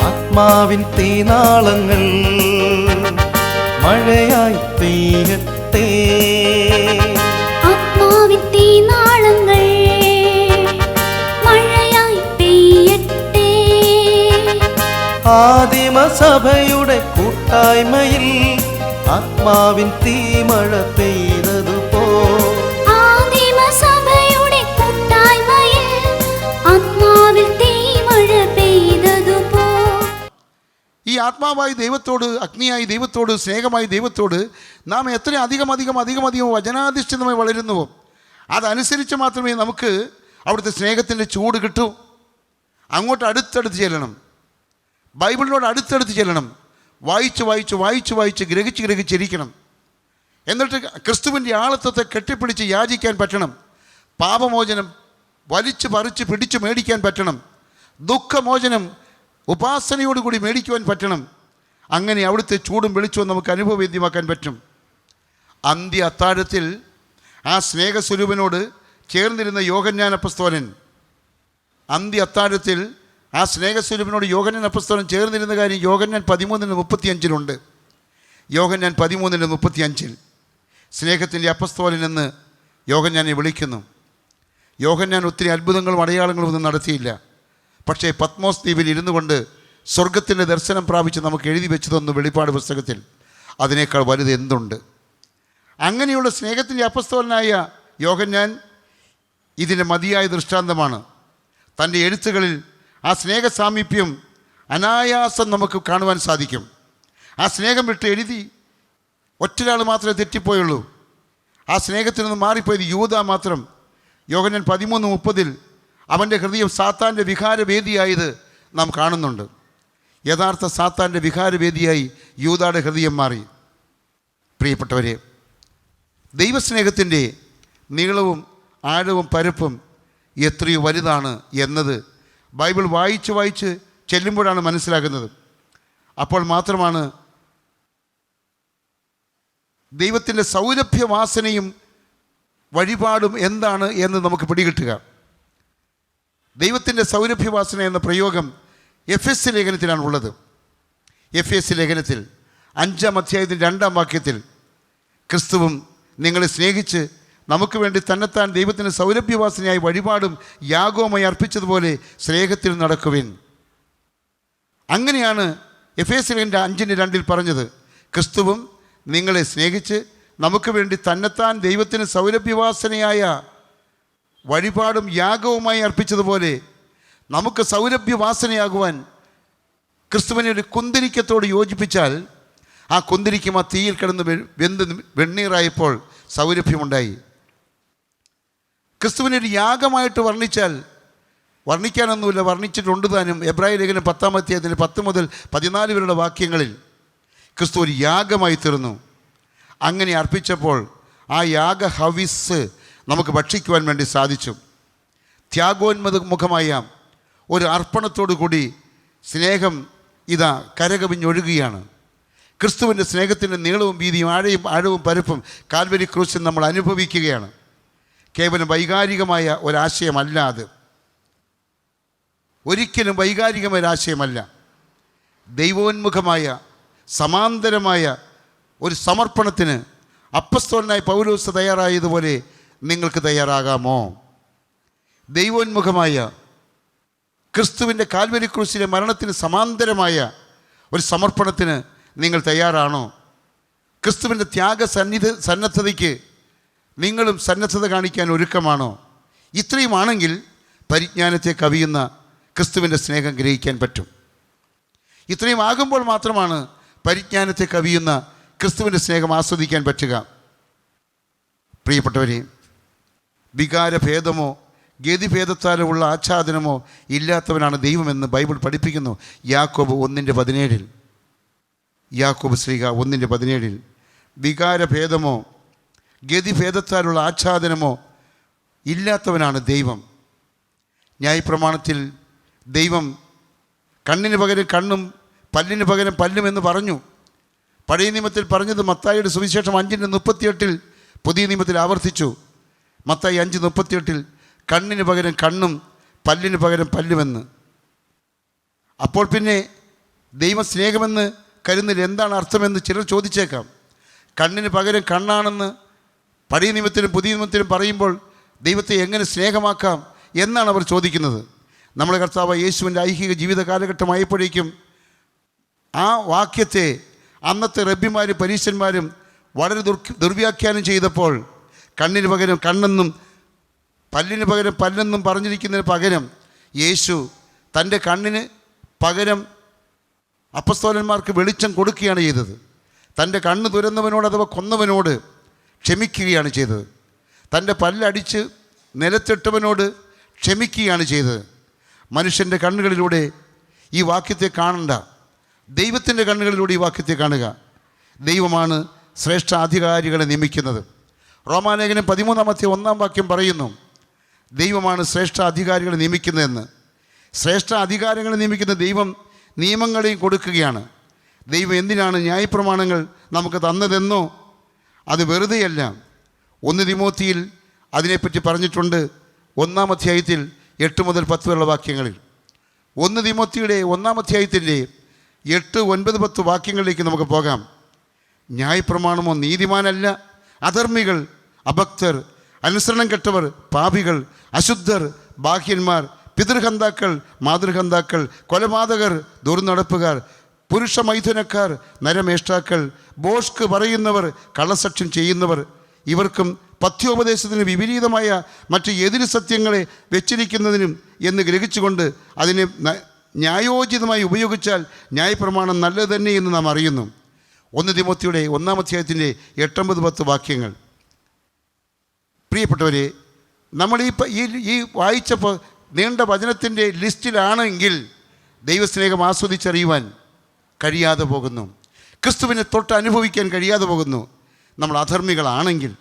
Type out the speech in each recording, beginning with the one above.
ആത്മാവിൻ തീനാളങ്ങൾ മഴയായി പെയ്യട്ടെ. ആത്മാവിൻ തീനാളങ്ങൾ മഴയായി പെയ്യട്ടെ. ആദിമസഭയുടെ കൂട്ടായ്മയിൽ ആത്മാവിൻ തീമഴ പെയ്തതുപോ. ആദിമസഭയുടെ കൂട്ടായ്മയിൽ ആത്മാവിൽ തീമഴ പെയ്തതുപോ. ഈ ആത്മാവായി ദൈവത്തോട്, അഗ്നിയായി ദൈവത്തോട്, സ്നേഹമായി ദൈവത്തോട് നാം എത്ര അധികം വചനാധിഷ്ഠിതമായി വളരുന്നുവോ അതനുസരിച്ച് മാത്രമേ നമുക്ക് അവിടുത്തെ സ്നേഹത്തിൻ്റെ ചൂട് കിട്ടൂ. അങ്ങോട്ട് അടുത്തടുത്ത് ചെല്ലണം, ബൈബിളിനോട് അടുത്തടുത്ത് ചെല്ലണം, വായിച്ച് ഗ്രഹിച്ചിരിക്കണം. എന്നിട്ട് ക്രിസ്തുവിൻ്റെ ആളത്വത്തെ കെട്ടിപ്പിടിച്ച് യാചിക്കാൻ പറ്റണം. പാപമോചനം വലിച്ചു പറിച്ച് പിടിച്ചു മേടിക്കാൻ പറ്റണം. ദുഃഖമോചനം ഉപാസനയോടുകൂടി മേടിക്കുവാൻ പറ്റണം. അങ്ങനെ അവിടുത്തെ ചൂടും വെളിച്ചവും നമുക്ക് അനുഭവവേദ്യമാക്കാൻ പറ്റും. അന്ത്യ അത്താഴത്തിൽ ആ സ്നേഹസ്വരൂപനോട് ചേർന്നിരുന്ന യോഹന്നാൻ അപ്പസ്തോലൻ, അന്ത്യ അത്താഴത്തിൽ ആ സ്നേഹസ്വരൂപനോട് യോഹന്നാൻ അപ്പസ്തോലൻ ചേർന്നിരുന്ന കാര്യം യോഹന്നാൻ 13:35 യോഹന്നാൻ 13:35 സ്നേഹത്തിൻ്റെ അപ്പസ്തോലൻ എന്ന് യോഹന്നാനെ വിളിക്കുന്നു. യോഹന്നാൻ ഒത്തിരി അത്ഭുതങ്ങളും അടയാളങ്ങളും ഒന്നും നടത്തിയില്ല. പക്ഷേ പത്മോസ് ദ്വീപിൽ ഇരുന്നു കൊണ്ട് സ്വർഗത്തിൻ്റെ ദർശനം പ്രാപിച്ച് നമുക്ക് എഴുതി വെച്ചതൊന്ന് വെളിപ്പാട് പുസ്തകത്തിൽ. അതിനേക്കാൾ വലുത് എന്തുണ്ട്? അങ്ങനെയുള്ള സ്നേഹത്തിൻ്റെ അപ്പസ്തോലനായ യോഹന്നാൻ ഇതിൻ്റെ മതിയായ ദൃഷ്ടാന്തമാണ്. തൻ്റെ എഴുത്തുകളിൽ ആ സ്നേഹ സാമീപ്യം അനായാസം നമുക്ക് കാണുവാൻ സാധിക്കും. ആ സ്നേഹം വിട്ട് എഴുതി ഒറ്റൊരാൾ മാത്രമേ തെറ്റിപ്പോയുള്ളൂ. ആ സ്നേഹത്തിൽ നിന്ന് മാറിപ്പോയത് യൂദാ മാത്രം. യോഹന്നാൻ 13:30 അവൻ്റെ ഹൃദയം സാത്താൻ്റെ വികാരവേദിയായത് നാം കാണുന്നുണ്ട്. യഥാർത്ഥ സാത്താൻ്റെ വികാരവേദിയായി യൂദായുടെ ഹൃദയം മാറി. പ്രിയപ്പെട്ടവരെ, ദൈവസ്നേഹത്തിൻ്റെ നീളവും ആഴവും പരപ്പും എത്രയോ വലുതാണ് എന്നത് ബൈബിൾ വായിച്ച് ചെല്ലുമ്പോഴാണ് മനസ്സിലാകുന്നത്. അപ്പോൾ മാത്രമാണ് ദൈവത്തിൻ്റെ സൗരഭ്യവാസനയും വഴിപാടും എന്താണ് എന്ന് നമുക്ക് പിടികിട്ടുക. ദൈവത്തിൻ്റെ സൗരഭ്യവാസന എന്ന പ്രയോഗം എഫെസ് ലേഖനത്തിലാണ് ഉള്ളത്. എഫെസ് ലേഖനത്തിൽ 5-ാം അധ്യായത്തിൻ്റെ 2-ാം വാക്യത്തിൽ ക്രിസ്തുവും നിങ്ങളെ സ്നേഹിച്ച് നമുക്ക് വേണ്ടി തന്നെത്താൻ ദൈവത്തിന് സൗരഭ്യവാസനയായി വഴിപാടും യാഗവുമായി അർപ്പിച്ചതുപോലെ സ്നേഹത്തിൽ നടക്കുവിൻ. അങ്ങനെയാണ് എഫെസ് ലേഖനം 5:2 പറഞ്ഞത്. ക്രിസ്തുവും നിങ്ങളെ സ്നേഹിച്ച് നമുക്ക് വേണ്ടി തന്നെത്താൻ ദൈവത്തിന് സൗരഭ്യവാസനയായ വഴിപാടും യാഗവുമായി അർപ്പിച്ചതുപോലെ നമുക്ക് സൗരഭ്യവാസനയാകുവാൻ ക്രിസ്തുവിനെ ഒരു കുന്തിരിക്കത്തോട് യോജിപ്പിച്ചാൽ ആ കുന്തിരിക്കും ആ തീയിൽ കിടന്ന് വെന്ത് വെണ്ണീറായപ്പോൾ സൗരഭ്യമുണ്ടായി. ക്രിസ്തുവിനെ ഒരു യാഗമായിട്ട് വർണ്ണിക്കാനൊന്നുമില്ല, വർണ്ണിച്ചിട്ടുണ്ട് താനും. എബ്രായ ലേഖനം 10-ാം അധ്യായത്തിൽ 10 മുതൽ 14 വരെയുള്ള വാക്യങ്ങളിൽ ക്രിസ്തു ഒരു യാഗമായി തീർന്നു. അങ്ങനെ അർപ്പിച്ചപ്പോൾ ആ യാഗ ഹവിസ് നമുക്ക് ഭക്ഷിക്കുവാൻ വേണ്ടി സാധിച്ചു. ത്യാഗോന്മുഖമായ ഒരു അർപ്പണത്തോടു കൂടി സ്നേഹം ഇതാ കരകവിഞ്ഞൊഴുകുകയാണ്. ക്രിസ്തുവിൻ്റെ സ്നേഹത്തിൻ്റെ നീളവും വീതിയും ആഴവും പരപ്പും കാൽവരി ക്രൂശിൽ നമ്മൾ അനുഭവിക്കുകയാണ്. കേവലം വൈകാരികമായ ഒരാശയമല്ല അത്. ഒരിക്കലും വൈകാരികമായ ഒരാശയമല്ല. ദൈവോന്മുഖമായ സമാന്തരമായ ഒരു സമർപ്പണത്തിന് അപ്പസ്തോലനായ പൗലോസ് തയ്യാറായതുപോലെ നിങ്ങൾക്ക് തയ്യാറാകാമോ? ദൈവോന്മുഖമായ ക്രിസ്തുവിൻ്റെ കാൽവരി ക്രൂശിലെ മരണത്തിന് സമാന്തരമായ ഒരു സമർപ്പണത്തിന് നിങ്ങൾ തയ്യാറാണോ? ക്രിസ്തുവിൻ്റെ സന്നദ്ധതയ്ക്ക് നിങ്ങളും സന്നദ്ധത കാണിക്കാൻ ഒരുക്കമാണോ? ഇത്രയുമാണെങ്കിൽ പരിജ്ഞാനത്തെ കവിയുന്ന ക്രിസ്തുവിൻ്റെ സ്നേഹം ഗ്രഹിക്കാൻ പറ്റും. ഇത്രയും ആകുമ്പോൾ മാത്രമാണ് പരിജ്ഞാനത്തെ കവിയുന്ന ക്രിസ്തുവിൻ്റെ സ്നേഹം ആസ്വദിക്കാൻ പറ്റുക. പ്രിയപ്പെട്ടവരെ, വികാരഭേദമോ ഗതിഭേദത്താലോ ഉള്ള ആച്ഛാദനമോ ഇല്ലാത്തവനാണ് ദൈവമെന്ന് ബൈബിൾ പഠിപ്പിക്കുന്നു. യാക്കോബ് 1:17 യാക്കോബ് ശ്ലീഹ 1:17 വികാരഭേദമോ ഗതിഭേദത്താലുള്ള ആച്ഛാദനമോ ഇല്ലാത്തവനാണ് ദൈവം. ന്യായപ്രമാണത്തിൽ ദൈവം കണ്ണിന് പകരം കണ്ണും പല്ലിന് പകരം പല്ലും എന്ന് പറഞ്ഞു. പഴയ നിയമത്തിൽ പറഞ്ഞത് മത്തായിയുടെ സുവിശേഷം 5:38 പുതിയ നിയമത്തിൽ ആവർത്തിച്ചു. മത്തായി 5:38 കണ്ണിന് പകരം കണ്ണും പല്ലിന് പകരം പല്ലുമെന്ന്. അപ്പോൾ പിന്നെ ദൈവം സ്നേഹമെന്ന് കരുതുന്നതിൽ എന്താണ് അർത്ഥമെന്ന് ചിലർ ചോദിച്ചേക്കാം. കണ്ണിന് പകരം കണ്ണാണെന്ന് പഴയ നിയമത്തിലും പുതിയ നിയമത്തിലും പറയുമ്പോൾ ദൈവത്തെ എങ്ങനെ സ്നേഹമാക്കാം എന്നാണ് അവർ ചോദിക്കുന്നത്. നമ്മുടെ കർത്താവ് യേശുവിൻ്റെ ഐഹിക ജീവിത കാലഘട്ടമായപ്പോഴേക്കും ആ വാക്യത്തെ അന്നത്തെ റബ്ബിമാരും പരീശന്മാരും വളരെ ദുർവ്യാഖ്യാനം ചെയ്തപ്പോൾ കണ്ണിന് പകരം കണ്ണെന്നും പല്ലിന് പകരം പല്ലെന്നും പറഞ്ഞിരിക്കുന്നതിന് പകരം യേശു തൻ്റെ കണ്ണിന് പകരം അപ്പസ്തോലന്മാർക്ക് വെളിച്ചം കൊടുക്കുകയാണ് ചെയ്തത്. തൻ്റെ കണ്ണ് തുരന്നവനോട് അഥവാ കൊന്നവനോട് ക്ഷമിക്കുകയാണ് ചെയ്തത്. തൻ്റെ പല്ലടിച്ച് നിലത്തിട്ടവനോട് ക്ഷമിക്കുകയാണ് ചെയ്തത്. മനുഷ്യൻ്റെ കണ്ണുകളിലൂടെ ഈ വാക്യത്തെ കാണണ്ട, ദൈവത്തിൻ്റെ കണ്ണുകളിലൂടെ ഈ വാക്യത്തെ കാണുക. ദൈവമാണ് ശ്രേഷ്ഠ അധികാരികളെ നിയമിക്കുന്നത്. റോമാലേഖനം 13:1 പറയുന്നു, ദൈവമാണ് ശ്രേഷ്ഠ അധികാരികളെ നിയമിക്കുന്നതെന്ന്. ശ്രേഷ്ഠ അധികാരങ്ങളെ നിയമിക്കുന്ന ദൈവം നിയമങ്ങളെയും കൊടുക്കുകയാണ്. ദൈവം എന്തിനാണ് ന്യായപ്രമാണങ്ങൾ നമുക്ക് തന്നതെന്നോ അത് വെറുതെയല്ല. 1 തിമോത്തിയിൽ അതിനെപ്പറ്റി പറഞ്ഞിട്ടുണ്ട്. 1-ാം അധ്യായത്തിൽ 8 മുതൽ 10 വരെയുള്ള വാക്യങ്ങളിൽ. 1 തിമോത്തിയുടെ 1-ാം അധ്യായത്തിൻ്റെ 8, 9, 10 വാക്യങ്ങളിലേക്ക് നമുക്ക് പോകാം. ന്യായപ്രമാണമോ നീതിമാനല്ല, അധർമ്മികൾ, അഭക്തർ, അനുസരണം കെട്ടവർ, പാപികൾ, അശുദ്ധർ, ബാഹ്യന്മാർ, പിതൃഹന്താക്കൾ, മാതൃഹന്താക്കൾ, കൊലപാതകർ, ദുർനടപ്പുകാർ, പുരുഷ മൈഥുനക്കാർ, നരമേഷ്ടാക്കൾ, ബോഷ്ക്ക് പറയുന്നവർ, കള്ളസാക്ഷ്യം ചെയ്യുന്നവർ, ഇവർക്കും പഥ്യോപദേശത്തിന് വിപരീതമായ മറ്റ് എതിര് സത്യങ്ങളെ വെച്ചിരിക്കുന്നതിനും എന്ന് ഗ്രഹിച്ചുകൊണ്ട് അതിനെ ന്യായോചിതമായി ഉപയോഗിച്ചാൽ ന്യായപ്രമാണം നല്ലത് തന്നെ എന്ന് നാം അറിയുന്നു. 1 തിമോത്തിയുടെ 1-ാം അധ്യായത്തിൻ്റെ 8, 9, 10 വാക്യങ്ങൾ. പ്രിയപ്പെട്ടവരെ, നമ്മൾ ഈ വായിച്ചപ്പോൾ നീണ്ട വചനത്തിൻ്റെ ലിസ്റ്റിലാണെങ്കിൽ ദൈവസ്നേഹം ആസ്വദിച്ചറിയുവാൻ കഴിയാതെ പോകുന്നു. ക്രിസ്തുവിനെ തൊട്ട് അനുഭവിക്കാൻ കഴിയാതെ പോകുന്നു. നമ്മൾ അധർമ്മികളാണെങ്കിൽ,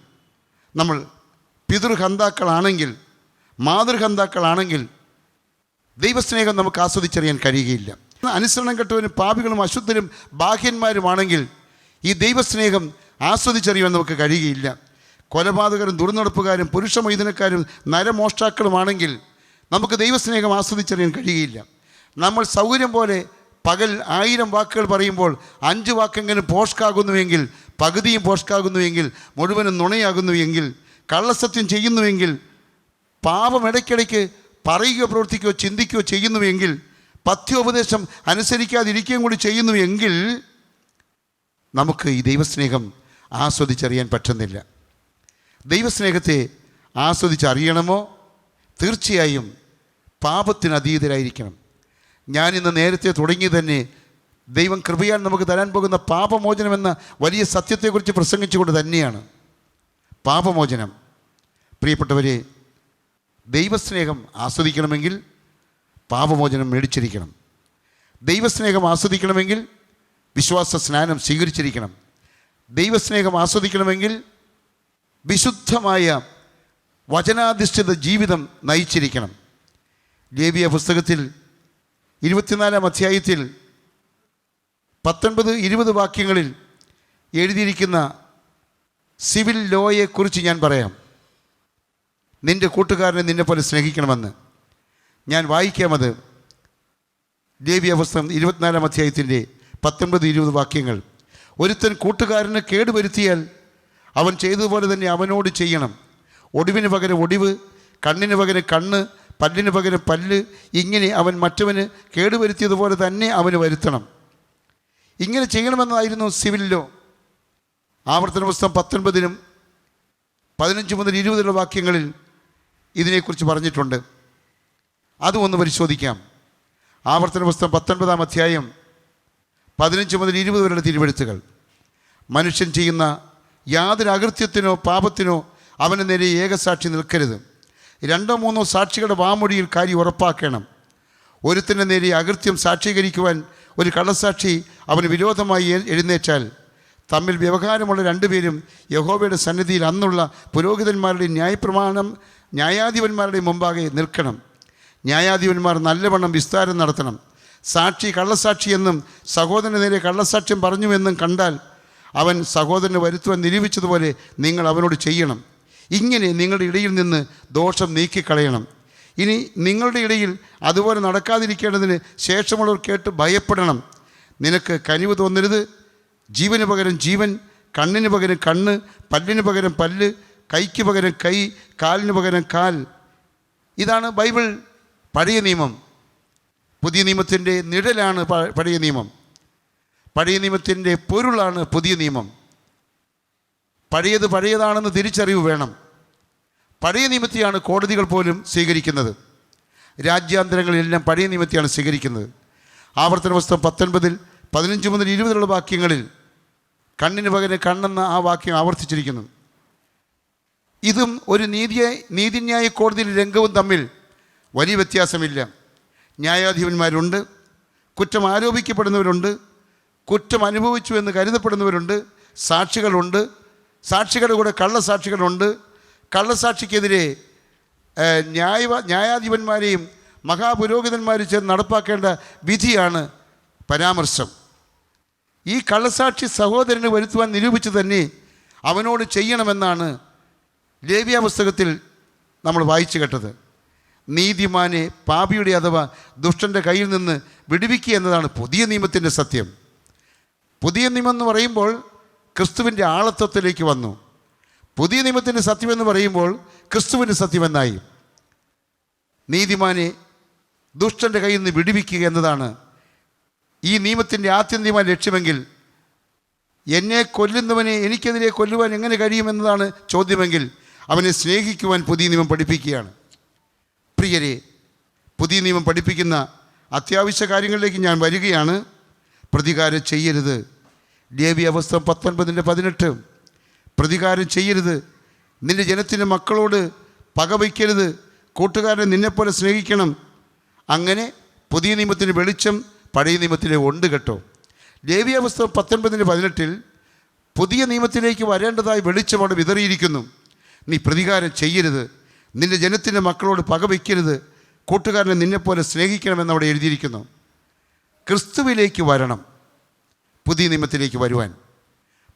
നമ്മൾ പിതൃഹന്താക്കളാണെങ്കിൽ, മാതൃഹന്താക്കളാണെങ്കിൽ ദൈവസ്നേഹം നമുക്ക് ആസ്വദിച്ചറിയാൻ കഴിയുകയില്ല. അനുസരണം കെട്ടവനും പാപികളും അശുദ്ധരും ബാഹ്യന്മാരുമാണെങ്കിൽ ഈ ദൈവസ്നേഹം ആസ്വദിച്ചറിയാൻ നമുക്ക് കഴിയുകയില്ല. കൊലപാതകരും ദുർനടപ്പുകാരും പുരുഷ മൈഥുനക്കാരും നരമോഷ്ടാക്കളുമാണെങ്കിൽ നമുക്ക് ദൈവസ്നേഹം ആസ്വദിച്ചറിയാൻ കഴിയുകയില്ല. നമ്മൾ സൗകര്യം പോലെ പകൽ 1000 വാക്കുകൾ പറയുമ്പോൾ 5 വാക്കെങ്കിലും പോഷ്കാകുന്നുവെങ്കിൽ, പകുതിയും പോഷ്കാകുന്നുവെങ്കിൽ, മുഴുവനും നുണയാകുന്നുവെങ്കിൽ, കള്ളസത്യം ചെയ്യുന്നുവെങ്കിൽ, പാപം ഇടയ്ക്കിടയ്ക്ക് പറയുകയോ പ്രവർത്തിക്കുകയോ ചിന്തിക്കുകയോ ചെയ്യുന്നുവെങ്കിൽ, പഥ്യോപദേശം അനുസരിക്കാതിരിക്കുകയും കൂടി ചെയ്യുന്നുവെങ്കിൽ നമുക്ക് ഈ ദൈവസ്നേഹം ആസ്വദിച്ചറിയാൻ പറ്റുന്നില്ല. ദൈവസ്നേഹത്തെ ആസ്വദിച്ചറിയണമോ? തീർച്ചയായും പാപത്തിന് അതീതരായിരിക്കണം. ഞാനിന്ന് നേരത്തെ തുടങ്ങി തന്നെ ദൈവം കൃപയാൽ നമുക്ക് തരാൻ പോകുന്ന പാപമോചനമെന്ന വലിയ സത്യത്തെക്കുറിച്ച് പ്രസംഗിച്ചുകൊണ്ട് തന്നെയാണ്. പാപമോചനം. പ്രിയപ്പെട്ടവരെ, ദൈവസ്നേഹം ആസ്വദിക്കണമെങ്കിൽ പാപമോചനം മേടിച്ചിരിക്കണം. ദൈവസ്നേഹം ആസ്വദിക്കണമെങ്കിൽ വിശ്വാസ സ്നാനം സ്വീകരിച്ചിരിക്കണം. ദൈവസ്നേഹം ആസ്വദിക്കണമെങ്കിൽ വിശുദ്ധമായ വചനാധിഷ്ഠിത ജീവിതം നയിച്ചിരിക്കണം. ലേവ്യ പുസ്തകത്തിൽ 24-ാം അധ്യായത്തിൽ 19, 20 വാക്യങ്ങളിൽ എഴുതിയിരിക്കുന്ന സിവിൽ ലോയെക്കുറിച്ച് ഞാൻ പറയാം. നിൻ്റെ കൂട്ടുകാരനെ നിന്നെപ്പോലെ സ്നേഹിക്കണമെന്ന്. ഞാൻ വായിക്കാമത്. ലേവ്യ പുസ്തകം 24-ാം അധ്യായത്തിൻ്റെ 19, 20 വാക്യങ്ങൾ. ഒരുത്തൻ കൂട്ടുകാരന് കേടുവരുത്തിയാൽ അവൻ ചെയ്തതുപോലെ തന്നെ അവനോട് ചെയ്യണം. ഒടിവിന് പകരം ഒടിവ്, കണ്ണിന് പകരം കണ്ണ്, പല്ലിന് പകരം പല്ല്, ഇങ്ങനെ അവൻ മറ്റവന് കേടുവരുത്തിയതുപോലെ തന്നെ അവന് വരുത്തണം. ഇങ്ങനെ ചെയ്യണമെന്നതായിരുന്നു സിവിൽ ലോ. ആവർത്തന പുസ്തകം 19-ലും 15 മുതൽ 20 വാക്യങ്ങളിൽ ഇതിനെക്കുറിച്ച് പറഞ്ഞിട്ടുണ്ട്. അതും ഒന്ന് പരിശോധിക്കാം. ആവർത്തന പുസ്തകം 19-ാം അധ്യായം 15 മുതൽ 20 വരെയുള്ള തിരുവെഴുത്തുകൾ. മനുഷ്യൻ ചെയ്യുന്ന യാതൊരു അകൃത്യത്തിനോ പാപത്തിനോ അവന് നേരെ ഏകസാക്ഷി നിൽക്കരുത്. 2 3 സാക്ഷികളുടെ വാമൊഴിയിൽ കാര്യം ഉറപ്പാക്കണം. ഒരുത്തിൻ്റെ നേരെ അകൃത്യം സാക്ഷീകരിക്കുവാൻ ഒരു കള്ളസാക്ഷി അവന് വിരോധമായി എഴുന്നേറ്റാൽ തമ്മിൽ വ്യവഹാരമുള്ള 2 പേരും യഹോവയുടെ സന്നിധിയിൽ അന്നുള്ള പുരോഹിതന്മാരുടെയും ന്യായാധിപന്മാരുടെയും മുമ്പാകെ നിൽക്കണം. ന്യായാധിപന്മാർ നല്ലവണ്ണം വിസ്താരം നടത്തണം. സാക്ഷി കള്ളസാക്ഷി എന്നും സഹോദരന് നേരെ കള്ളസാക്ഷ്യം പറഞ്ഞുവെന്നും കണ്ടാൽ അവൻ സഹോദരന് വരുത്തുവാൻ നിരൂപിച്ചതുപോലെ നിങ്ങൾ അവനോട് ചെയ്യണം. ഇങ്ങനെ നിങ്ങളുടെ ഇടയിൽ നിന്ന് ദോഷം നീക്കിക്കളയണം. ഇനി നിങ്ങളുടെ ഇടയിൽ അതുപോലെ നടക്കാതിരിക്കേണ്ടതിന് ശേഷമുള്ളവർ കേട്ട് ഭയപ്പെടണം. നിനക്ക് കനിവ് തോന്നരുത്. ജീവന് പകരം ജീവൻ, കണ്ണിന് പകരം കണ്ണ്, പല്ലിന് പകരം പല്ല്, കൈക്ക് പകരം കൈ, കാലിന് പകരം കാൽ. ഇതാണ് ബൈബിൾ. പഴയ നിയമം. പുതിയ നിയമത്തിൻ്റെ നിഴലാണ് പഴയ നിയമം. പഴയ നിയമത്തിൻ്റെ പൊരുളാണ് പുതിയ നിയമം. പഴയത് പഴയതാണെന്ന് തിരിച്ചറിവ് വേണം. പഴയ നിയമത്തെയാണ് കോടതികൾ പോലും സ്വീകരിക്കുന്നത്. രാജ്യാന്തരങ്ങളിലെല്ലാം പഴയ നിയമത്തെയാണ് സ്വീകരിക്കുന്നത്. ആവർത്തന പുസ്തകം 19 15 മുതൽ 20 വാക്യങ്ങളിൽ കണ്ണിന് പകരം കണ്ണെന്ന ആ വാക്യം ആവർത്തിച്ചിരിക്കുന്നു. ഇതും ഒരു നീതിന്യായ കോടതിയിലെ രംഗവും തമ്മിൽ വലിയ വ്യത്യാസമില്ല. ന്യായാധിപന്മാരുണ്ട്, കുറ്റം ആരോപിക്കപ്പെടുന്നവരുണ്ട്, കുറ്റം അനുഭവിച്ചു എന്ന് കരുതപ്പെടുന്നവരുണ്ട്, സാക്ഷികളുണ്ട്, സാക്ഷികളുടെ കൂടെ കള്ളസാക്ഷികളുണ്ട്. കള്ളസാക്ഷിക്കെതിരെ ന്യായാധിപന്മാരെയും മഹാപുരോഹിതന്മാരും ചേർന്ന് നടപ്പാക്കേണ്ട വിധിയാണ് പരാമർശം. ഈ കള്ളസാക്ഷി സഹോദരന് വരുത്തുവാൻ നിരൂപിച്ച് തന്നെ അവനോട് ചെയ്യണമെന്നാണ് ലേവ്യ പുസ്തകത്തിൽ നമ്മൾ വായിച്ചു കേട്ടത്. നീതിമാനെ പാപിയുടെ അഥവാ ദുഷ്ടൻ്റെ കയ്യിൽ നിന്ന് വിടുവിക്കുക എന്നതാണ് പുതിയ നിയമത്തിൻ്റെ സത്യം. പുതിയ നിയമം എന്ന് പറയുമ്പോൾ ക്രിസ്തുവിൻ്റെ ആളത്വത്തിലേക്ക് വന്നു. പുതിയ നിയമത്തിൻ്റെ സത്യമെന്ന് പറയുമ്പോൾ ക്രിസ്തുവിൻ്റെ സത്യമെന്നായി. നീതിമാനെ ദുഷ്ടൻ്റെ കയ്യിൽ നിന്ന് വിടുവിക്കുക എന്നതാണ് ഈ നിയമത്തിൻ്റെ ആത്യന്തികമായ ലക്ഷ്യമെങ്കിൽ, എന്നെ കൊല്ലുന്നവനെ എനിക്കെതിരെ കൊല്ലുവാൻ എങ്ങനെ കഴിയുമെന്നതാണ് ചോദ്യമെങ്കിൽ, അവനെ സ്നേഹിക്കുവാൻ പുതിയ നിയമം പഠിപ്പിക്കുകയാണ്. പ്രിയരെ, പുതിയ നിയമം പഠിപ്പിക്കുന്ന അത്യാവശ്യ കാര്യങ്ങളിലേക്ക് ഞാൻ വരികയാണ്. പ്രതികാരം ചെയ്യരുത്. ലേവ്യ പുസ്തകം 19:18. പ്രതികാരം ചെയ്യരുത്. നിൻ്റെ ജനത്തിൻ്റെ മക്കളോട് പകവയ്ക്കരുത്. കൂട്ടുകാരനെ നിന്നെപ്പോലെ സ്നേഹിക്കണം. അങ്ങനെ പുതിയ നിയമത്തിൻ്റെ വെളിച്ചം പഴയ നിയമത്തിലെ ഉണ്ട് കേട്ടോ. ലേവ്യ പുസ്തകം 19:18 പുതിയ നിയമത്തിലേക്ക് വരേണ്ടതായി വെളിച്ചം അവിടെ വിതറിയിരിക്കുന്നു. നീ പ്രതികാരം ചെയ്യരുത്, നിൻ്റെ ജനത്തിൻ്റെ മക്കളോട് പകവയ്ക്കരുത്, കൂട്ടുകാരനെ നിന്നെപ്പോലെ സ്നേഹിക്കണമെന്ന് അവിടെ എഴുതിയിരിക്കുന്നു. ക്രിസ്തുവിലേക്ക് വരണം പുതിയ നിയമത്തിലേക്ക് വരുവാൻ.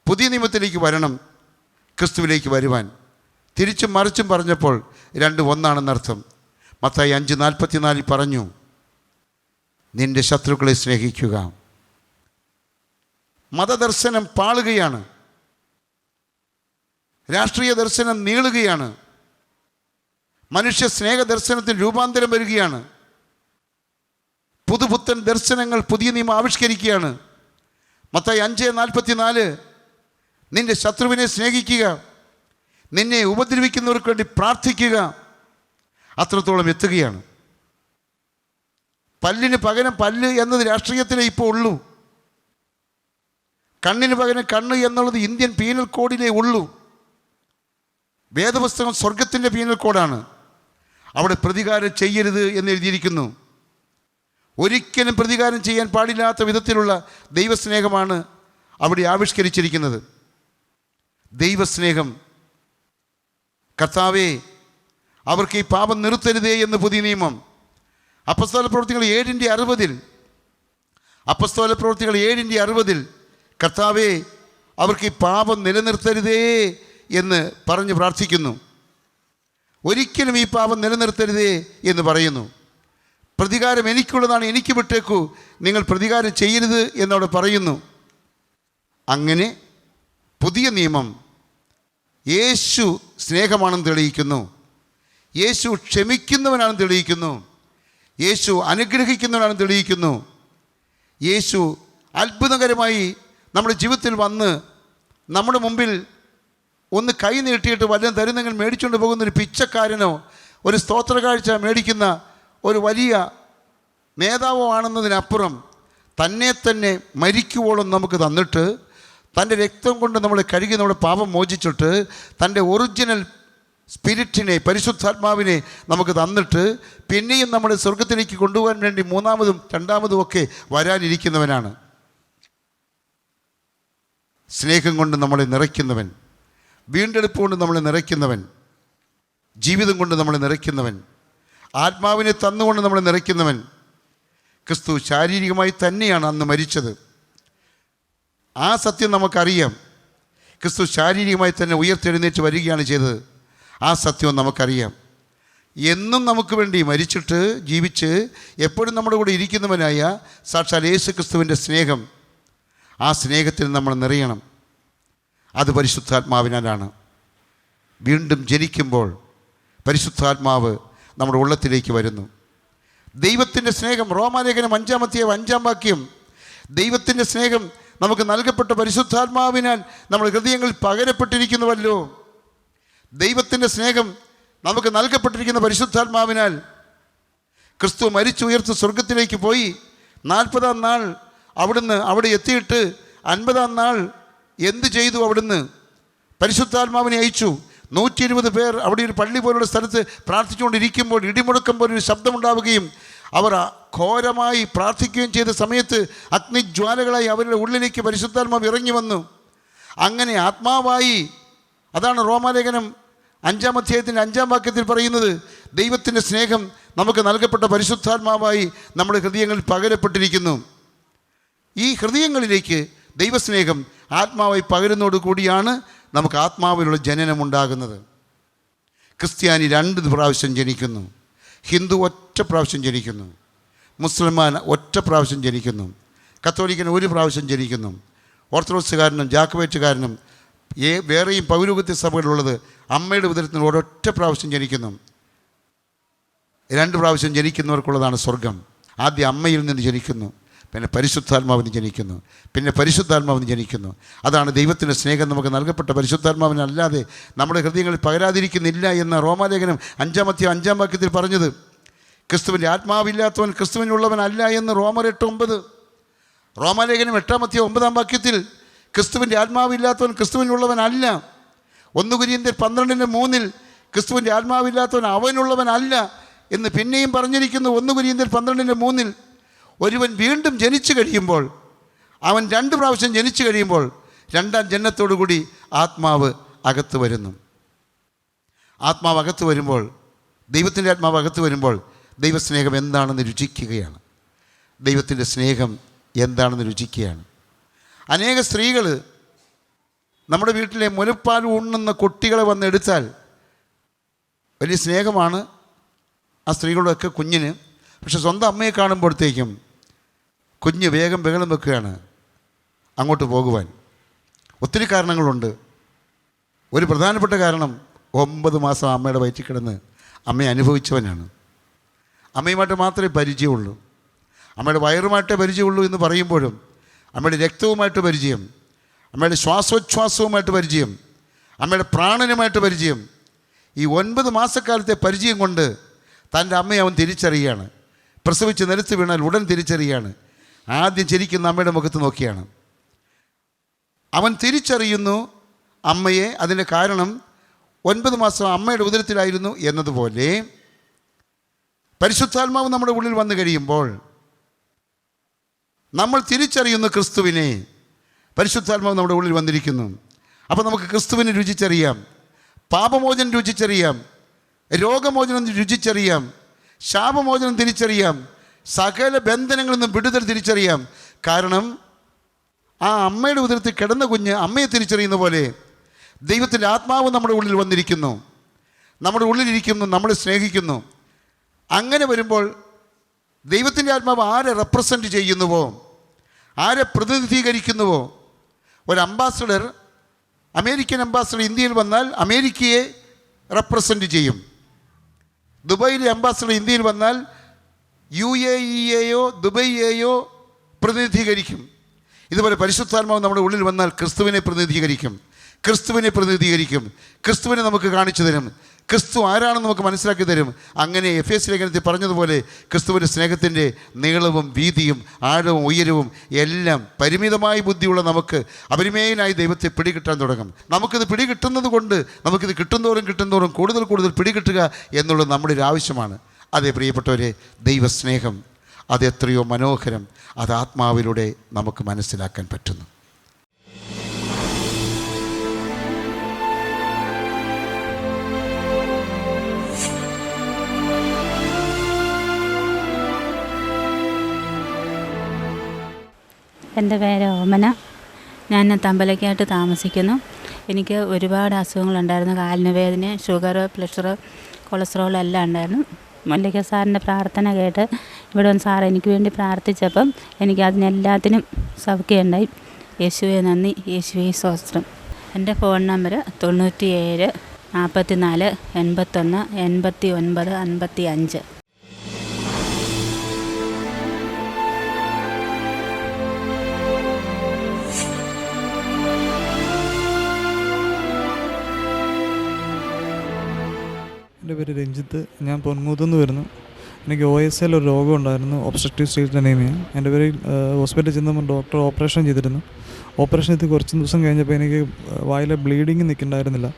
പുതിയ നിയമത്തിലേക്ക് വരണം ക്രിസ്തുവിലേക്ക് വരുവാൻ. തിരിച്ചും മറിച്ചും പറഞ്ഞപ്പോൾ രണ്ടും ഒന്നാണെന്നർത്ഥം. മത്തായി 5:44 പറഞ്ഞു, നിൻ്റെ ശത്രുക്കളെ സ്നേഹിക്കുക. മതദർശനം പാളുകയാണ്, രാഷ്ട്രീയ ദർശനം നീളുകയാണ്, മനുഷ്യ സ്നേഹ ദർശനത്തിന് രൂപാന്തരം വരികയാണ്. പുതുപുത്തൻ ദർശനങ്ങൾ പുതിയ നിയമം ആവിഷ്കരിക്കുകയാണ്. മത്തായി 5:44 നിൻ്റെ ശത്രുവിനെ സ്നേഹിക്കുക, നിന്നെ ഉപദ്രവിക്കുന്നവർക്ക് വേണ്ടി പ്രാർത്ഥിക്കുക. അത്രത്തോളം എത്തുകയാണ്. പല്ലിന് പകരം പല്ല് എന്നത് രാഷ്ട്രീയത്തിലേ ഇപ്പോൾ ഉള്ളൂ. കണ്ണിന് പകരം കണ്ണ് എന്നുള്ളത് ഇന്ത്യൻ പീനൽ കോഡിലേ ഉള്ളൂ. വേദപുസ്തകം സ്വർഗത്തിൻ്റെ പീനൽ കോഡാണ്. അവിടെ പ്രതികാരം ചെയ്യരുത് എന്ന് എഴുതിയിരിക്കുന്നു. ഒരിക്കലും പ്രതികാരം ചെയ്യാൻ പാടില്ലാത്ത വിധത്തിലുള്ള ദൈവസ്നേഹമാണ് അവിടെ ആവിഷ്കരിച്ചിരിക്കുന്നത്. ദൈവസ്നേഹം. കർത്താവേ, അവർക്ക് ഈ പാപം നിർത്തരുതേ എന്ന് പുതിയ നിയമം. അപ്പസ്തോല പ്രവൃത്തികൾ 7:60 അപ്പസ്തോല പ്രവൃത്തികൾ 7:60 കർത്താവേ, അവർക്ക് ഈ പാപം നിലനിർത്തരുതേ എന്ന് പറഞ്ഞ് പ്രാർത്ഥിക്കുന്നു. ഒരിക്കലും ഈ പാപം നിലനിർത്തരുതേ എന്ന് പറയുന്നു. പ്രതികാരം എനിക്കുള്ളതാണ്, എനിക്ക് വിട്ടേക്കൂ, നിങ്ങൾ പ്രതികാരം ചെയ്യരുത് എന്നവിടെ പറയുന്നു. അങ്ങനെ പുതിയ നിയമം യേശു സ്നേഹമാണെന്ന് തെളിയിക്കുന്നു, യേശു ക്ഷമിക്കുന്നവനാണെന്ന് തെളിയിക്കുന്നു, യേശു അനുഗ്രഹിക്കുന്നവനാണെന്ന് തെളിയിക്കുന്നു. യേശു അത്ഭുതകരമായി നമ്മുടെ ജീവിതത്തിൽ വന്ന് നമ്മുടെ മുമ്പിൽ ഒന്ന് കൈ നീട്ടിയിട്ട് വല്ലതും തരുന്നെങ്കിൽ മേടിച്ചുകൊണ്ട് പോകുന്നൊരു പിച്ചക്കാരനോ ഒരു സ്തോത്ര കാഴ്ച മേടിക്കുന്ന ഒരു വലിയ നേതാവോ ആണെന്നതിനപ്പുറം തന്നെ തന്നെ മരിക്കുവോളം നമുക്ക് തന്നിട്ട്, തൻ്റെ രക്തം കൊണ്ട് നമ്മളെ കഴുകി നമ്മുടെ പാപം മോചിച്ചിട്ട്, തൻ്റെ ഒറിജിനൽ സ്പിരിറ്റിനെ, പരിശുദ്ധാത്മാവിനെ നമുക്ക് തന്നിട്ട് പിന്നെയും നമ്മളെ സ്വർഗത്തിലേക്ക് കൊണ്ടുപോകാൻ വേണ്ടി മൂന്നാമതും രണ്ടാമതും ഒക്കെ വരാനിരിക്കുന്നവനാണ്. സ്നേഹം കൊണ്ട് നമ്മളെ നിറയ്ക്കുന്നവൻ, വീണ്ടെടുപ്പ് കൊണ്ട് നമ്മളെ നിറയ്ക്കുന്നവൻ, ജീവിതം കൊണ്ട് നമ്മളെ നിറയ്ക്കുന്നവൻ, ആത്മാവിനെ തന്നുകൊണ്ട് നമ്മളെ നിറയ്ക്കുന്നവൻ. ക്രിസ്തു ശാരീരികമായി തന്നെയാണ് അന്ന് മരിച്ചത്. ആ സത്യം നമുക്കറിയാം. ക്രിസ്തു ശാരീരികമായി തന്നെ ഉയർത്തെഴുന്നേറ്റ് വരികയാണ് ചെയ്തത്. ആ സത്യവും നമുക്കറിയാം. എന്നും നമുക്ക് വേണ്ടി മരിച്ചിട്ട് ജീവിച്ച് എപ്പോഴും നമ്മുടെ കൂടെ ഇരിക്കുന്നവനായ സാക്ഷാൽ യേശു ക്രിസ്തുവിൻ്റെ സ്നേഹം ആ സ്നേഹത്തിൽ നമ്മൾ നിറയണം. അത് പരിശുദ്ധാത്മാവിനാലാണ്. വീണ്ടും ജനിക്കുമ്പോൾ പരിശുദ്ധാത്മാവ് നമ്മുടെ ഉള്ളത്തിലേക്ക് വരുന്നു. ദൈവത്തിൻ്റെ സ്നേഹം, റോമാലേഖനം 5-ാം വാക്യം, ദൈവത്തിൻ്റെ സ്നേഹം നമുക്ക് നൽകപ്പെട്ട പരിശുദ്ധാത്മാവിനാൽ നമ്മുടെ ഹൃദയങ്ങളിൽ പകരപ്പെട്ടിരിക്കുന്നുവല്ലോ. ദൈവത്തിൻ്റെ സ്നേഹം നമുക്ക് നൽകപ്പെട്ടിരിക്കുന്ന പരിശുദ്ധാത്മാവിനാൽ ക്രിസ്തു മരിച്ചുയർത്ത് സ്വർഗത്തിലേക്ക് പോയി. 40-ാം നാൾ അവിടെ എത്തിയിട്ട് 50-ാം നാൾ എന്ത് ചെയ്തു? അവിടുന്ന് പരിശുദ്ധാത്മാവിനെ അയച്ചു. 120 പേർ അവിടെ ഒരു പള്ളി പോലുള്ള സ്ഥലത്ത് പ്രാർത്ഥിച്ചുകൊണ്ടിരിക്കുമ്പോൾ ഇടിമുഴക്കം പോലൊരു ശബ്ദമുണ്ടാവുകയും അവർ ഘോരമായി പ്രാർത്ഥിക്കുകയും ചെയ്ത സമയത്ത് അഗ്നിജ്വാലകളായി അവരുടെ ഉള്ളിലേക്ക് പരിശുദ്ധാത്മാവ് ഇറങ്ങി വന്നു. അങ്ങനെ ആത്മാവായി, അതാണ് റോമാലേഖനം 5-ാം വാക്യത്തിൽ പറയുന്നത്, ദൈവത്തിൻ്റെ സ്നേഹം നമുക്ക് നൽകപ്പെട്ട പരിശുദ്ധാത്മാവായി നമ്മുടെ ഹൃദയങ്ങളിൽ പകരപ്പെട്ടിരിക്കുന്നു. ഈ ഹൃദയങ്ങളിലേക്ക് ദൈവസ്നേഹം ആത്മാവായി പകരുന്നതോടുകൂടിയാണ് നമുക്ക് ആത്മാവിലുള്ള ജനനമുണ്ടാകുന്നത്. ക്രിസ്ത്യാനി 2 പ്രാവശ്യം ജനിക്കുന്നു, ഹിന്ദു ഒറ്റ പ്രാവശ്യം ജനിക്കുന്നു, മുസ്ലിമാൻ ഒറ്റ പ്രാവശ്യം ജനിക്കുന്നു, കത്തോലിക്കൻ 1 പ്രാവശ്യം ജനിക്കുന്നു, ഓർത്തഡോക്സുകാരനും ജാക്കബൈറ്റുകാരനും വേറെയും പൗരോഹിത്യ സഭകളുള്ളത് അമ്മയുടെ ഉദരത്തിന് ഒരൊറ്റ പ്രാവശ്യം ജനിക്കുന്നു. 2 പ്രാവശ്യം ജനിക്കുന്നവർക്കുള്ളതാണ് സ്വർഗം. ആദ്യം അമ്മയിൽ നിന്ന് ജനിക്കുന്നു, പിന്നെ പരിശുദ്ധാത്മാവിന് ജനിക്കുന്നു, പിന്നെ പരിശുദ്ധാത്മാവിന് ജനിക്കുന്നു. അതാണ് ദൈവത്തിൻ്റെ സ്നേഹം നമുക്ക് നൽകപ്പെട്ട പരിശുദ്ധാത്മാവിനല്ലാതെ നമ്മുടെ ഹൃദയങ്ങളിൽ പകരാതിരിക്കുന്നില്ല എന്ന റോമാലേഖനം 5-ാം വാക്യത്തിൽ പറഞ്ഞത്. ക്രിസ്തുവിൻ്റെ ആത്മാവില്ലാത്തവൻ ക്രിസ്തുവിനുള്ളവനല്ല എന്ന് റോമർ 8:9. റോമാലേഖനം 8-ാം വാക്യത്തിൽ ക്രിസ്തുവിൻ്റെ ആത്മാവില്ലാത്തവൻ ക്രിസ്തുവിനുള്ളവനല്ല. 1 കൊരിന്ത്യർ 12:3 ക്രിസ്തുവിൻ്റെ ആത്മാവില്ലാത്തവൻ അവനുള്ളവനല്ല എന്ന് പിന്നെയും പറഞ്ഞിരിക്കുന്നു. 1 കൊരിന്ത്യർ 12:3 ഒരുവൻ വീണ്ടും ജനിച്ചു കഴിയുമ്പോൾ, അവൻ 2 പ്രാവശ്യം ജനിച്ചു കഴിയുമ്പോൾ 2ാം ജന്മത്തോടുകൂടി ആത്മാവ് അകത്ത് വരുന്നു. ആത്മാവ് അകത്ത് വരുമ്പോൾ, ദൈവത്തിൻ്റെ ആത്മാവ് അകത്ത് വരുമ്പോൾ ദൈവസ്നേഹം എന്താണെന്ന് രുചിക്കുകയാണ്. ദൈവത്തിൻ്റെ സ്നേഹം എന്താണെന്ന് രുചിക്കുകയാണ്. അനേക സ്ത്രീകൾ നമ്മുടെ വീട്ടിലെ മുലപ്പാൽ ഉണ്ണുന്ന കുട്ടികളെ വന്നെടുത്താൽ വലിയ സ്നേഹമാണ് ആ സ്ത്രീകളുടെയൊക്കെ കുഞ്ഞിന്. പക്ഷെ സ്വന്തം അമ്മയെ കാണുമ്പോഴത്തേക്കും കുഞ്ഞ് വേഗം ബഹളം വെക്കുകയാണ് അങ്ങോട്ട് പോകുവാൻ. ഒത്തിരി കാരണങ്ങളുണ്ട്. ഒരു പ്രധാനപ്പെട്ട കാരണം 9 മാസം അമ്മയുടെ വയറ്റിൽ കിടന്ന് അമ്മയെ അനുഭവിച്ചവനാണ്. അമ്മയുമായിട്ട് മാത്രമേ പരിചയമുള്ളൂ, അമ്മയുടെ വയറുമായിട്ടേ പരിചയമുള്ളൂ എന്ന് പറയുമ്പോഴും അമ്മയുടെ രക്തവുമായിട്ട് പരിചയം, അമ്മയുടെ ശ്വാസോച്ഛ്വാസവുമായിട്ട് പരിചയം, അമ്മയുടെ പ്രാണനുമായിട്ട് പരിചയം, ഈ 9 മാസക്കാലത്തെ പരിചയം കൊണ്ട് തൻ്റെ അമ്മയെ അവൻ തിരിച്ചറിയുകയാണ്. പ്രസവിച്ച് നിലത്ത് വീണാൽ ഉടൻ തിരിച്ചറിയുകയാണ്. ആദ്യം ചിരിക്കുന്ന അമ്മയുടെ മുഖത്ത് നോക്കിയാണ് അവൻ തിരിച്ചറിയുന്നു അമ്മയെ. അതിൻ്റെ കാരണം 9 മാസം അമ്മയുടെ ഉദരത്തിലായിരുന്നു എന്നതുപോലെ പരിശുദ്ധാത്മാവ് നമ്മുടെ ഉള്ളിൽ വന്നു കഴിയുമ്പോൾ നമ്മൾ തിരിച്ചറിയുന്നു ക്രിസ്തുവിനെ. പരിശുദ്ധാത്മാവ് നമ്മുടെ ഉള്ളിൽ വന്നിരിക്കുന്നു. അപ്പോൾ നമുക്ക് ക്രിസ്തുവിനെ രുചിച്ചറിയാം, പാപമോചനം രുചിച്ചറിയാം, രോഗമോചനം രുചിച്ചറിയാം, ശാപമോചനം തിരിച്ചറിയാം, സകല ബന്ധനങ്ങളിൽ നിന്നും വിടുതൽ തിരിച്ചറിയാം. കാരണം ആ അമ്മയുടെ ഉദരത്തിൽ കിടന്ന കുഞ്ഞ് അമ്മയെ തിരിച്ചറിയുന്ന പോലെ ദൈവത്തിൻ്റെ ആത്മാവ് നമ്മുടെ ഉള്ളിൽ വന്നിരിക്കുന്നു, നമ്മുടെ ഉള്ളിലിരിക്കുന്നു, നമ്മളെ സ്നേഹിക്കുന്നു. അങ്ങനെ വരുമ്പോൾ ദൈവത്തിൻ്റെ ആത്മാവ് ആരെ റെപ്രസെൻ്റ് ചെയ്യുന്നുവോ, ആരെ പ്രതിനിധീകരിക്കുന്നുവോ, ഒരു അംബാസഡർ, അമേരിക്കൻ അംബാസഡർ ഇന്ത്യയിൽ വന്നാൽ അമേരിക്കയെ റെപ്രസെൻ്റ് ചെയ്യും. ദുബൈയിലെ അംബാസഡർ ഇന്ത്യയിൽ വന്നാൽ UAEയെയോ ദുബൈയെയോ പ്രതിനിധീകരിക്കും. ഇതുപോലെ പരിശുദ്ധാത്മാവ് നമ്മുടെ ഉള്ളിൽ വന്നാൽ ക്രിസ്തുവിനെ പ്രതിനിധീകരിക്കും, ക്രിസ്തുവിനെ പ്രതിനിധീകരിക്കും, ക്രിസ്തുവിനെ നമുക്ക് കാണിച്ചു തരും, ക്രിസ്തു ആരാണെന്ന് നമുക്ക് മനസ്സിലാക്കി തരും. അങ്ങനെ എഫേസ്യ ലേഖനത്തിൽ പറഞ്ഞതുപോലെ ക്രിസ്തുവിൻ്റെ സ്നേഹത്തിൻ്റെ നീളവും വീതിയും ആഴവും ഉയരവും എല്ലാം പരിമിതമായ ബുദ്ധിയുള്ള നമുക്ക് അപരിമേയനായി ദൈവത്തെ പിടികിട്ടാൻ തുടങ്ങും. നമുക്കിത് പിടികിട്ടുന്നത് കൊണ്ട് നമുക്കിത് കിട്ടുന്തോറും കൂടുതൽ പിടികിട്ടുക എന്നുള്ളത് നമ്മുടെ ഒരു ആവശ്യമാണ്. അതേ പ്രിയപ്പെട്ടവരെ, ദൈവസ്നേഹം അത് എത്രയോ മനോഹരം, അത് ആത്മാവിലൂടെ നമുക്ക് മനസ്സിലാക്കാൻ പറ്റുന്നു. എൻ്റെ പേര് ഓമന. ഞാൻ തമ്പലയ്ക്കായിട്ട് താമസിക്കുന്നു. എനിക്ക് ഒരുപാട് അസുഖങ്ങളുണ്ടായിരുന്നു. കാലിന് വേദന, ഷുഗർ, പ്രഷർ, കൊളസ്ട്രോൾ എല്ലാം ഉണ്ടായിരുന്നു. മല്ലിക സാറിൻ്റെ പ്രാർത്ഥന കേട്ട് ഇവിടെ വന്ന് സാർ എനിക്ക് വേണ്ടി പ്രാർത്ഥിച്ചപ്പം എനിക്ക് അതിനെല്ലാത്തിനും സൗഖ്യമുണ്ടായി. യേശുവെ നന്ദി, യേശുവെ സ്തോത്രം. എൻ്റെ ഫോൺ നമ്പർ 97 44 81 89 55. എൻ്റെ പേര് രഞ്ജിത്ത്. ഞാൻ പൊന്മുഖത്തുനിന്ന് വരുന്നു. എനിക്ക് OSL ഒരു രോഗം ഉണ്ടായിരുന്നു, ഒബ്സ്ട്രക്റ്റീവ് സ്റ്റേറ്റ് അനീമിയ. എൻ്റെ പേര് ഹോസ്പിറ്റലിൽ ചെന്നപ്പോൾ ഡോക്ടർ ഓപ്പറേഷൻ ചെയ്തിരുന്നു. ഓപ്പറേഷൻ ചെയ്ത് കുറച്ച് ദിവസം കഴിഞ്ഞപ്പോൾ എനിക്ക് വായിലെ ബ്ലീഡിങ് നിൽക്കുന്നുണ്ടായിരുന്നില്ല.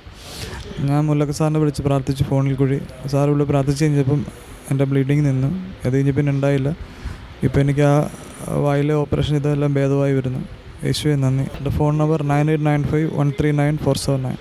ഞാൻ മുല്ലക്ക സാറിനെ വിളിച്ച് പ്രാർത്ഥിച്ചു ഫോണിൽ കൂടി. സാർ ഇവിടെ പ്രാർത്ഥിച്ച് കഴിഞ്ഞപ്പം എൻ്റെ ബ്ലീഡിങ് നിന്നു. അത് കഴിഞ്ഞ് പിന്നെ ഉണ്ടായില്ല. ഇപ്പോൾ എനിക്ക് ആ വായിലെ ഓപ്പറേഷൻ ചെയ്തെല്ലാം ഭേദമായി വരുന്നു. യേശുവെ നന്ദി. എൻ്റെ ഫോൺ നമ്പർ 9895139479.